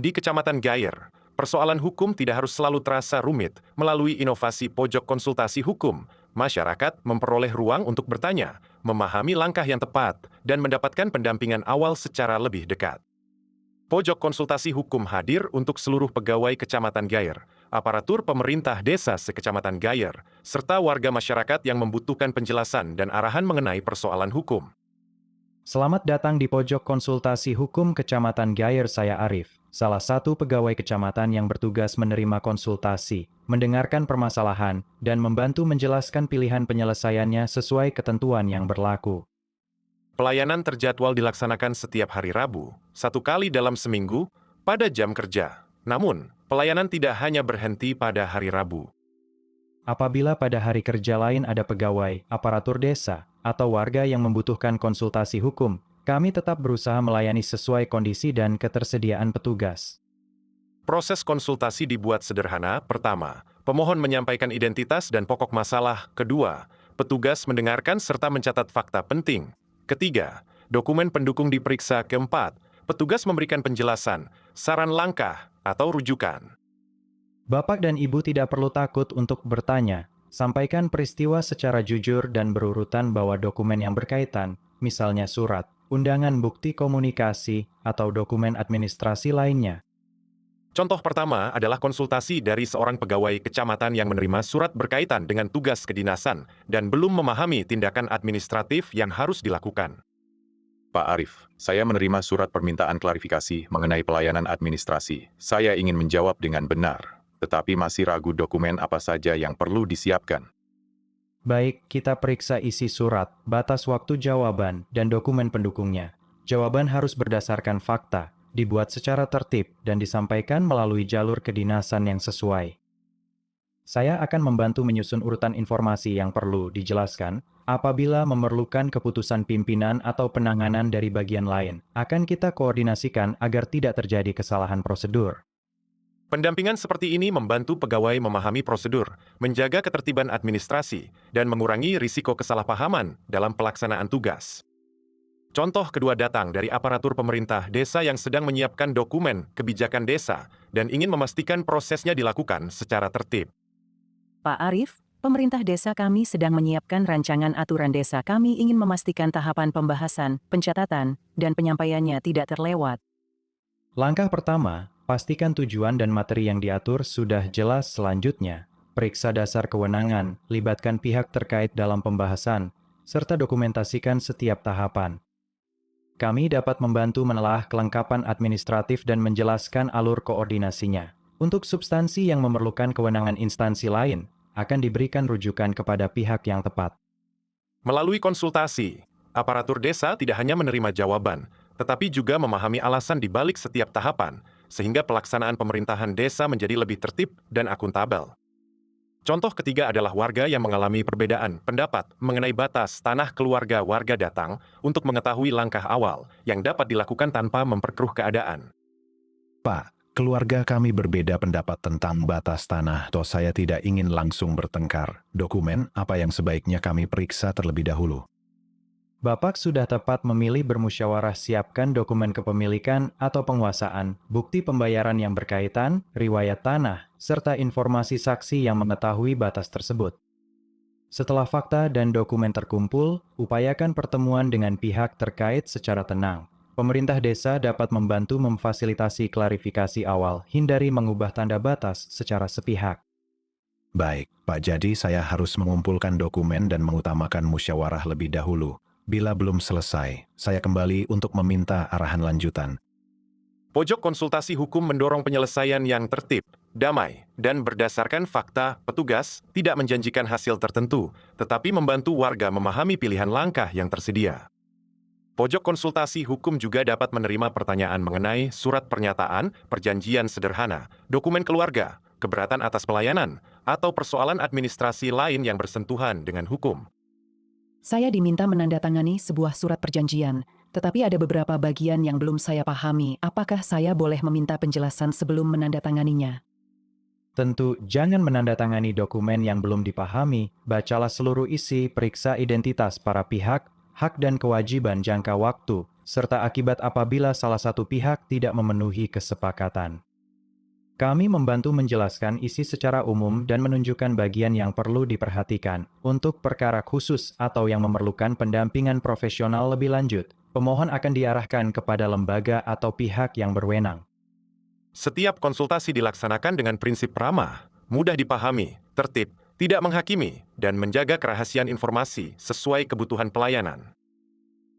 Di Kecamatan Gayer, persoalan hukum tidak harus selalu terasa rumit. Melalui inovasi pojok konsultasi hukum, masyarakat memperoleh ruang untuk bertanya, memahami langkah yang tepat, dan mendapatkan pendampingan awal secara lebih dekat. Pojok konsultasi hukum hadir untuk seluruh pegawai Kecamatan Gayer, aparatur pemerintah desa sekecamatan Gayer, serta warga masyarakat yang membutuhkan penjelasan dan arahan mengenai persoalan hukum. Selamat datang di pojok konsultasi hukum Kecamatan Gayer. Saya Arif, salah satu pegawai kecamatan yang bertugas menerima konsultasi, mendengarkan permasalahan, dan membantu menjelaskan pilihan penyelesaiannya sesuai ketentuan yang berlaku. Pelayanan terjadwal dilaksanakan setiap hari Rabu, 1 kali dalam seminggu, pada jam kerja. Namun, pelayanan tidak hanya berhenti pada hari Rabu. Apabila pada hari kerja lain ada pegawai, aparatur desa, atau warga yang membutuhkan konsultasi hukum, kami tetap berusaha melayani sesuai kondisi dan ketersediaan petugas. Proses konsultasi dibuat sederhana. Pertama, pemohon menyampaikan identitas dan pokok masalah. Kedua, petugas mendengarkan serta mencatat fakta penting. Ketiga, dokumen pendukung diperiksa. Keempat, petugas memberikan penjelasan, saran langkah, atau rujukan. Bapak dan Ibu tidak perlu takut untuk bertanya. Sampaikan peristiwa secara jujur dan berurutan bawa dokumen yang berkaitan, misalnya surat, undangan bukti komunikasi, atau dokumen administrasi lainnya. Contoh pertama adalah konsultasi dari seorang pegawai kecamatan yang menerima surat berkaitan dengan tugas kedinasan dan belum memahami tindakan administratif yang harus dilakukan. Pak Arif, saya menerima surat permintaan klarifikasi mengenai pelayanan administrasi. Saya ingin menjawab dengan benar, tetapi masih ragu dokumen apa saja yang perlu disiapkan. Baik, kita periksa isi surat, batas waktu jawaban, dan dokumen pendukungnya. Jawaban harus berdasarkan fakta, dibuat secara tertib, dan disampaikan melalui jalur kedinasan yang sesuai. Saya akan membantu menyusun urutan informasi yang perlu dijelaskan. Apabila memerlukan keputusan pimpinan atau penanganan dari bagian lain, akan kita koordinasikan agar tidak terjadi kesalahan prosedur. Pendampingan seperti ini membantu pegawai memahami prosedur, menjaga ketertiban administrasi, dan mengurangi risiko kesalahpahaman dalam pelaksanaan tugas. Contoh kedua datang dari aparatur pemerintah desa yang sedang menyiapkan dokumen kebijakan desa dan ingin memastikan prosesnya dilakukan secara tertib. Pak Arif, pemerintah desa kami sedang menyiapkan rancangan aturan desa. Kami ingin memastikan tahapan pembahasan, pencatatan, dan penyampaiannya tidak terlewat. Langkah pertama, pastikan tujuan dan materi yang diatur sudah jelas. Selanjutnya, periksa dasar kewenangan, libatkan pihak terkait dalam pembahasan, serta dokumentasikan setiap tahapan. Kami dapat membantu menelaah kelengkapan administratif dan menjelaskan alur koordinasinya. Untuk substansi yang memerlukan kewenangan instansi lain, akan diberikan rujukan kepada pihak yang tepat. Melalui konsultasi, aparatur desa tidak hanya menerima jawaban, tetapi juga memahami alasan di balik setiap tahapan, sehingga pelaksanaan pemerintahan desa menjadi lebih tertib dan akuntabel. Contoh ketiga adalah warga yang mengalami perbedaan pendapat mengenai batas tanah keluarga. Warga datang untuk mengetahui langkah awal yang dapat dilakukan tanpa memperkeruh keadaan. Pak, keluarga kami berbeda pendapat tentang batas tanah, toh saya tidak ingin langsung bertengkar. Dokumen apa yang sebaiknya kami periksa terlebih dahulu? Bapak sudah tepat memilih bermusyawarah. Siapkan dokumen kepemilikan atau penguasaan, bukti pembayaran yang berkaitan, riwayat tanah, serta informasi saksi yang mengetahui batas tersebut. Setelah fakta dan dokumen terkumpul, upayakan pertemuan dengan pihak terkait secara tenang. Pemerintah desa dapat membantu memfasilitasi klarifikasi awal, hindari mengubah tanda batas secara sepihak. Baik, Pak, jadi saya harus mengumpulkan dokumen dan mengutamakan musyawarah lebih dahulu. Bila belum selesai, saya kembali untuk meminta arahan lanjutan. Pojok konsultasi hukum mendorong penyelesaian yang tertib, damai, dan berdasarkan fakta. Petugas tidak menjanjikan hasil tertentu, tetapi membantu warga memahami pilihan langkah yang tersedia. Pojok konsultasi hukum juga dapat menerima pertanyaan mengenai surat pernyataan, perjanjian sederhana, dokumen keluarga, keberatan atas pelayanan, atau persoalan administrasi lain yang bersentuhan dengan hukum. Saya diminta menandatangani sebuah surat perjanjian, tetapi ada beberapa bagian yang belum saya pahami. Apakah saya boleh meminta penjelasan sebelum menandatanganinya? Tentu, jangan menandatangani dokumen yang belum dipahami. Bacalah seluruh isi, periksa identitas para pihak, hak dan kewajiban jangka waktu, serta akibat apabila salah satu pihak tidak memenuhi kesepakatan. Kami membantu menjelaskan isi secara umum dan menunjukkan bagian yang perlu diperhatikan. Untuk perkara khusus atau yang memerlukan pendampingan profesional lebih lanjut, pemohon akan diarahkan kepada lembaga atau pihak yang berwenang. Setiap konsultasi dilaksanakan dengan prinsip ramah, mudah dipahami, tertib, tidak menghakimi, dan menjaga kerahasiaan informasi sesuai kebutuhan pelayanan.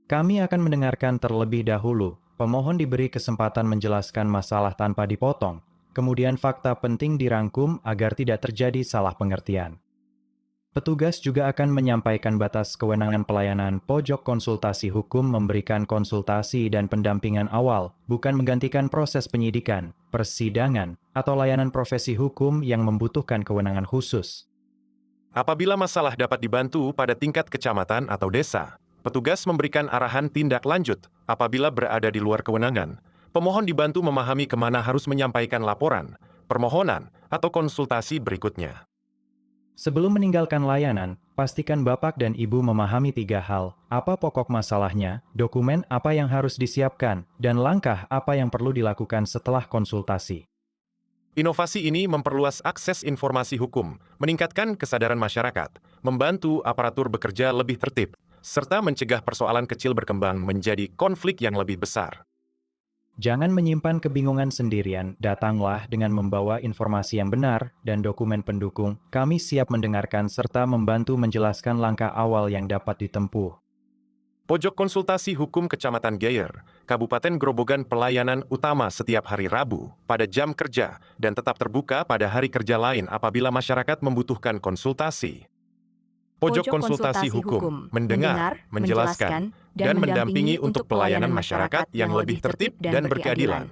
Kami akan mendengarkan terlebih dahulu. Pemohon diberi kesempatan menjelaskan masalah tanpa dipotong. Kemudian fakta penting dirangkum agar tidak terjadi salah pengertian. Petugas juga akan menyampaikan batas kewenangan pelayanan pojok konsultasi hukum memberikan konsultasi dan pendampingan awal, bukan menggantikan proses penyidikan, persidangan, atau layanan profesi hukum yang membutuhkan kewenangan khusus. Apabila masalah dapat dibantu pada tingkat kecamatan atau desa, petugas memberikan arahan tindak lanjut. Apabila berada di luar kewenangan, pemohon dibantu memahami kemana harus menyampaikan laporan, permohonan, atau konsultasi berikutnya. Sebelum meninggalkan layanan, pastikan Bapak dan Ibu memahami 3 hal. Apa pokok masalahnya, dokumen apa yang harus disiapkan, dan langkah apa yang perlu dilakukan setelah konsultasi. Inovasi ini memperluas akses informasi hukum, meningkatkan kesadaran masyarakat, membantu aparatur bekerja lebih tertib, serta mencegah persoalan kecil berkembang menjadi konflik yang lebih besar. Jangan menyimpan kebingungan sendirian, datanglah dengan membawa informasi yang benar dan dokumen pendukung. Kami siap mendengarkan serta membantu menjelaskan langkah awal yang dapat ditempuh. Pojok Konsultasi Hukum Kecamatan Geyer, Kabupaten Grobogan pelayanan utama setiap hari Rabu, pada jam kerja, dan tetap terbuka pada hari kerja lain apabila masyarakat membutuhkan konsultasi. Pojok Konsultasi Hukum, mendengar, menjelaskan, dan mendampingi untuk pelayanan masyarakat yang lebih tertib dan berkeadilan.